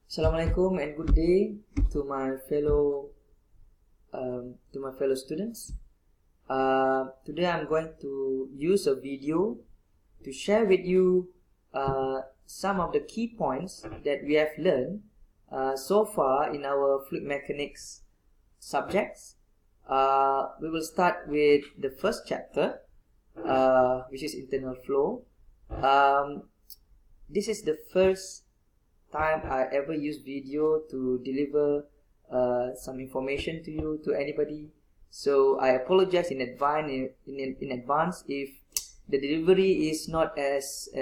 Assalamualaikum and good day to my fellow students. Today I'm going to use a video to share with you some of the key points that we have learned so far in our fluid mechanics subjects. We will start with the first chapter, which is internal flow. This is the first time I ever use video to deliver some information to you, to anybody. So I apologize in advance if the delivery is not as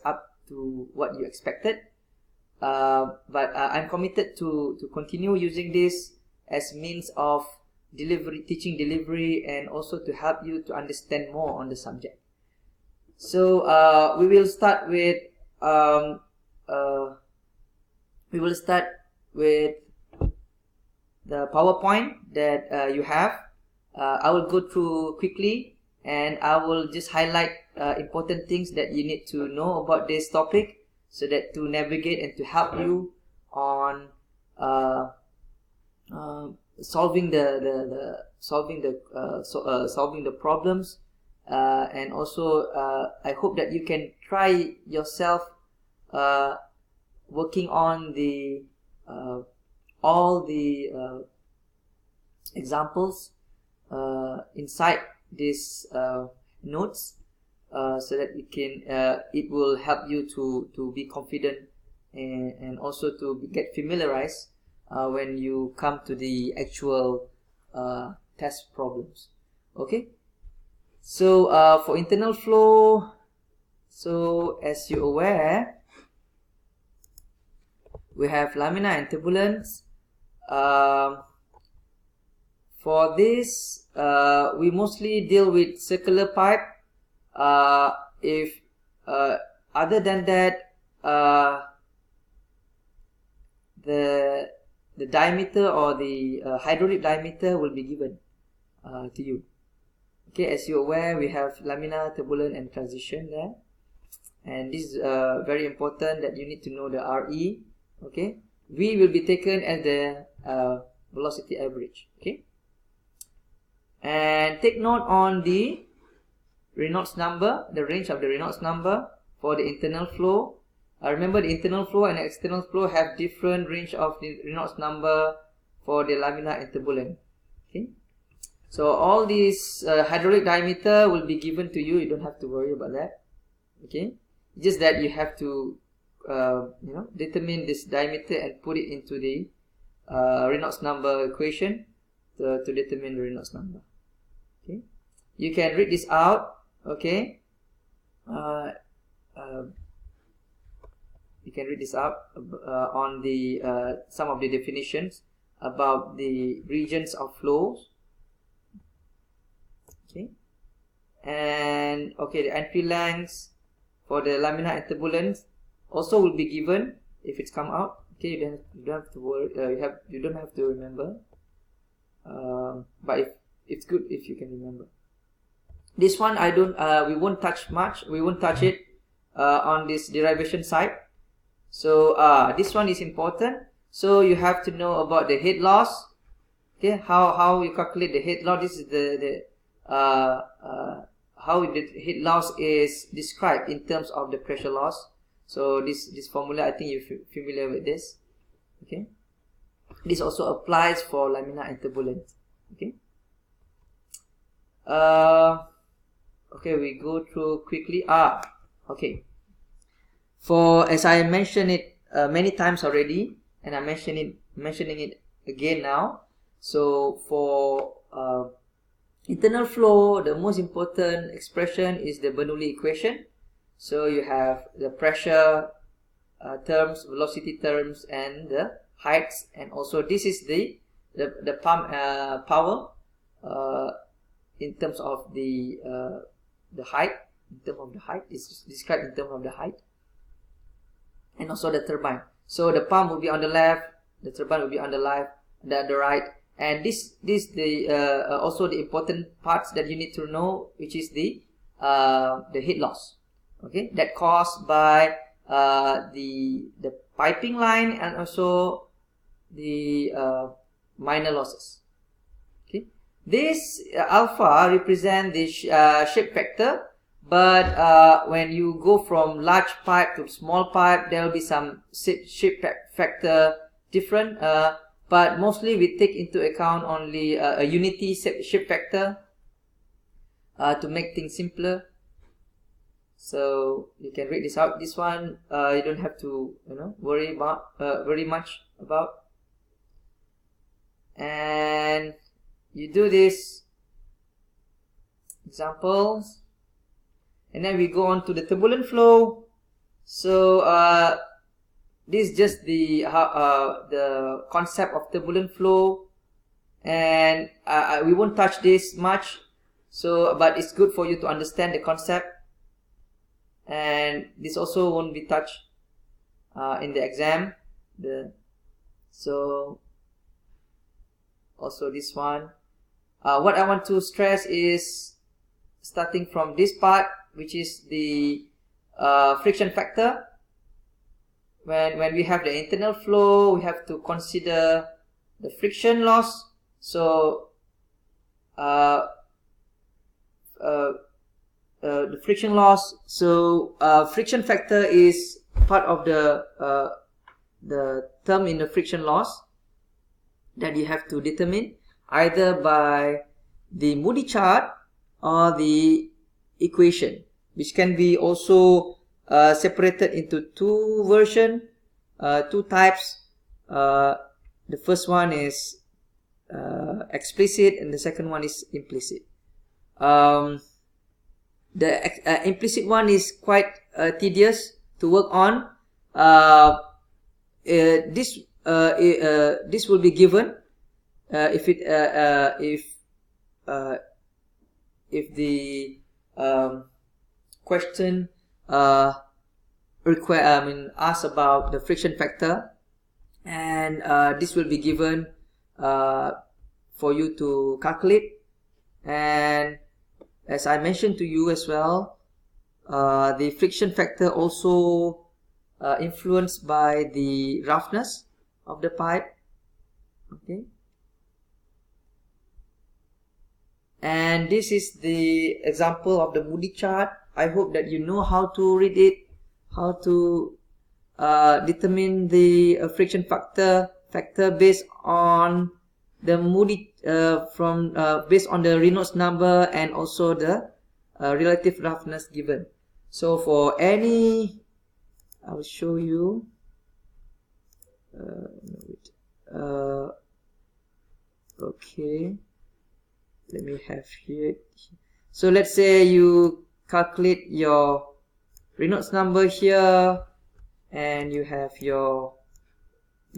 up to what you expected. But I'm committed to continue using this as means of teaching delivery, and also to help you to understand more on the subject. So we will start with the PowerPoint that you have. I will go through quickly, and I will just highlight important things that you need to know about this topic, so that to navigate and to help you on solving the problems, and also I hope that you can try yourself working on the all the examples inside these notes, so that it will help you to be confident, and also to get familiarized when you come to the actual test problems. Okay, so for internal flow, so as you're aware, we have lamina and turbulence. For this, we mostly deal with circular pipe. If other than that, the diameter or the hydraulic diameter will be given to you. Okay, as you're aware, we have lamina, turbulent, and transition there, and this is very important that you need to know the RE. Okay, V will be taken as the velocity average. Okay, and take note on the Reynolds number, the range of the Reynolds number for the internal flow. Remember, the internal flow and external flow have different range of the Reynolds number for the lamina and turbulent. Okay, so all these hydraulic diameter will be given to you. You don't have to worry about that. Okay, just that you have to determine this diameter and put it into the Reynolds number equation to determine the Reynolds number. Okay, you can read this out. Okay, you can read this out on the some of the definitions about the regions of flows. Okay, and okay, the entry lengths for the lamina and turbulence also will be given if it's come out. Okay, you don't have to worry. You don't have to remember. But if it's good if you can remember. This one we won't touch much. We won't touch it on this derivation side. So this one is important. So you have to know about the head loss. Okay, how you calculate the head loss. This is how the head loss is described in terms of the pressure loss. So this formula, I think you're familiar with this. Okay, this also applies for lamina and turbulent. Okay. Okay, we go through quickly. Okay. For, as I mentioned it many times already, and I'm mentioning it again now. So for internal flow, the most important expression is the Bernoulli equation. So you have the pressure terms, velocity terms, and the heights, and also this is the pump power in terms of the height. In terms of the height, is described in terms of the height, and also the turbine. So the pump will be on the left, the turbine will be on the the right, and this also the important parts that you need to know, which is the heat loss. Okay, that caused by the piping line and also the minor losses. Okay, this alpha represent the shape factor, but when you go from large pipe to small pipe, there will be some shape factor different, but mostly we take into account only a unity shape factor to make things simpler. So you can read this out. This one you don't have to worry about very much about. And you do this examples, and then we go on to the turbulent flow. So this is just the concept of turbulent flow, and we won't touch this much. So, but it's good for you to understand the concept, and this also won't be touched in the exam. So also this one. What I want to stress is starting from this part, which is the friction factor. When we have the internal flow, we have to consider the friction loss. So the friction loss. So friction factor is part of the term in the friction loss that you have to determine either by the Moody chart or the equation, which can be also separated into two types. The first one is explicit and the second one is implicit. The implicit one is quite tedious to work on. This will be given if the question asks about the friction factor, and this will be given for you to calculate. And as I mentioned to you as well, the friction factor also influenced by the roughness of the pipe. Okay, and this is the example of the Moody chart. I hope that you know how to read it, how to determine the friction factor based on the Moody based on the Reynolds number and also the relative roughness given. So for any, I will show you. Okay, let me have here. So let's say you calculate your Reynolds number here, and you have you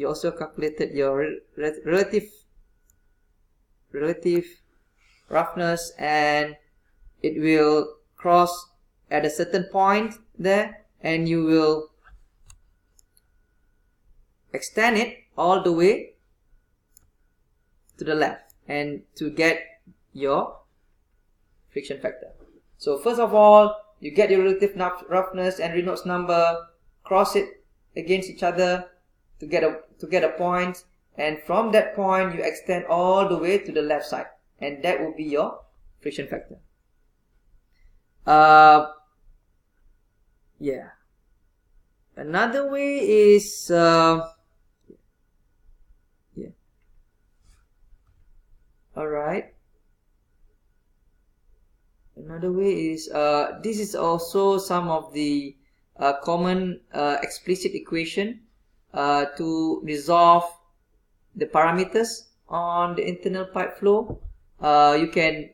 also calculated your relative roughness, and it will cross at a certain point there, and you will extend it all the way to the left and to get your friction factor. So first of all, you get your relative roughness and Reynolds number, cross it against each other to get a point, and from that point you extend all the way to the left side, and that will be your friction factor. Yeah. Another way is alright. Another way is this is also some of the common explicit equation to resolve the parameters on the internal pipe flow. You can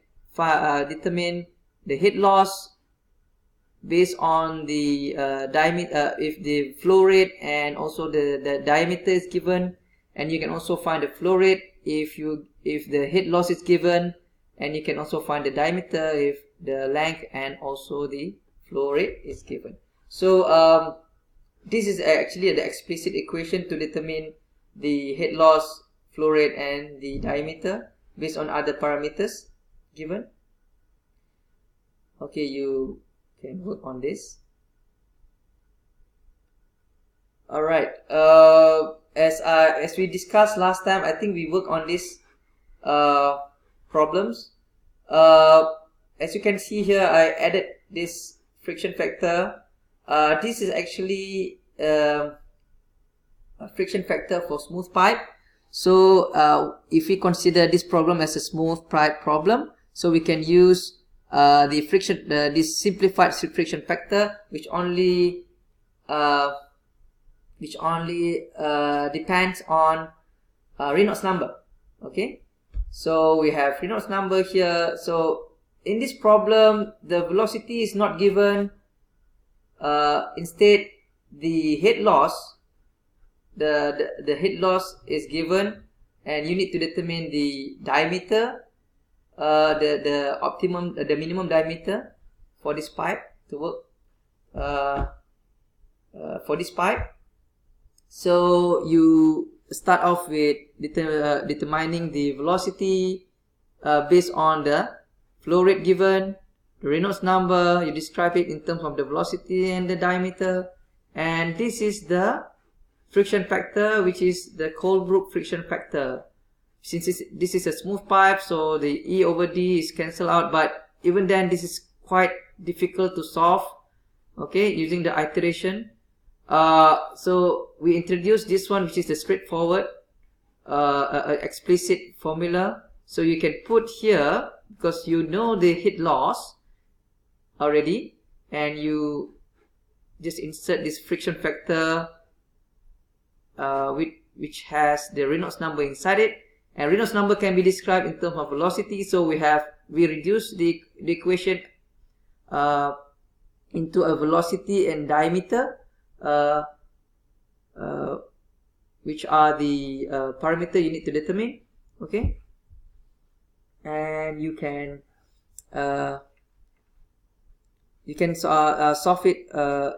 determine the head loss based on the diameter, if the flow rate and also the diameter is given, and you can also find the flow rate if the head loss is given, and you can also find the diameter if the length and also the flow rate is given. So this is actually the explicit equation to determine the head loss, flow rate and the diameter based on other parameters given. Okay, you can work on this. Alright, as we discussed last time, I think we worked on these problems. As you can see here, I added this friction factor. This is actually a friction factor for smooth pipe. So if we consider this problem as a smooth pipe problem, so we can use this simplified friction factor, which only depends on Reynolds number. Okay, so we have Reynolds number here. So in this problem, the velocity is not given. Instead, the head loss, the head loss is given, and you need to determine the diameter, the minimum diameter for this pipe to work. For this pipe, so you start off with determining the velocity based on the flow rate given, the Reynolds number. You describe it in terms of the velocity and the diameter, and this is the friction factor, which is the Colebrook friction factor. Since this is a smooth pipe, so the E over D is cancelled out, but even then this is quite difficult to solve, okay, using the iteration. So we introduced this one, which is the straightforward explicit formula. So you can put here, because you know the heat loss already, and you just insert this friction factor which has the Reynolds number inside it, and Reynolds number can be described in terms of velocity. So we reduce the equation into a velocity and diameter, which are the parameter you need to determine. Okay, and you can solve it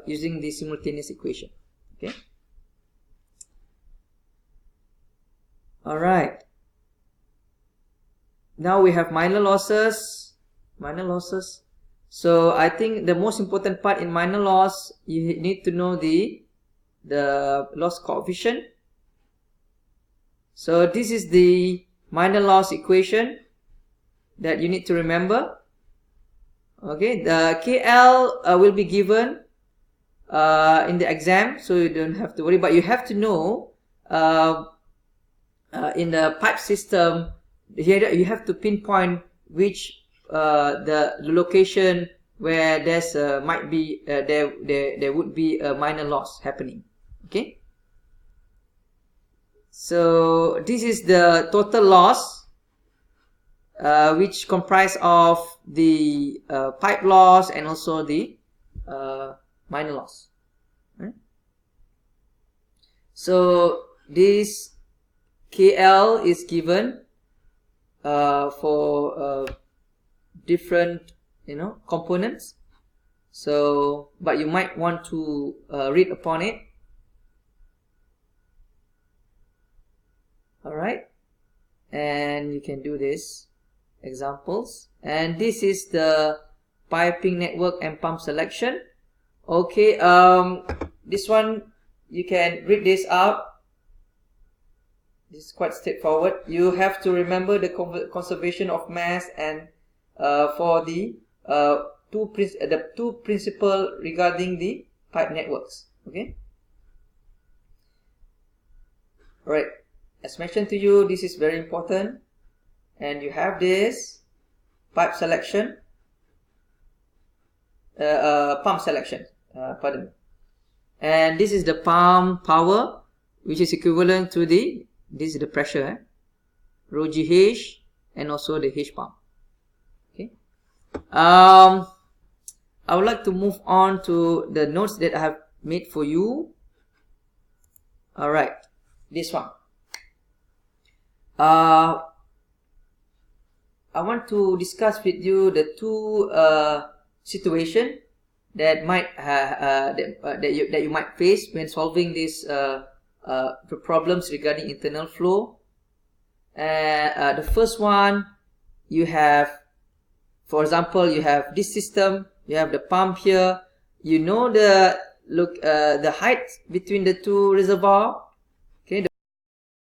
using the simultaneous equation. Okay. All right. Now we have minor losses. So I think the most important part in minor loss, you need to know the loss coefficient. So this is the minor loss equation that you need to remember. Okay, the KL will be given in the exam, so you don't have to worry, but you have to know in the pipe system here you have to pinpoint which the location where there's might be there would be a minor loss happening. Okay, so this is the total loss, which comprise of the pipe loss and also the minor loss. Right? So this KL is given for different components. So but you might want to read upon it. All right, and you can do this examples, and this is the piping network and pump selection. Okay, this one you can read this out. This is quite straightforward. You have to remember the conservation of mass and for the two principle regarding the pipe networks. Okay. All right. As mentioned to you, this is very important, and you have this pipe selection, pump selection. Pardon. And this is the pump power, which is equivalent to this is the pressure, rho GH, and also the H pump. Okay. I would like to move on to the notes that I have made for you. All right, this one. I want to discuss with you the two situation that might that you might face when solving these problems regarding internal flow. The first one, you have, for example, you have this system, you have the pump here, you know the look the height between the two reservoir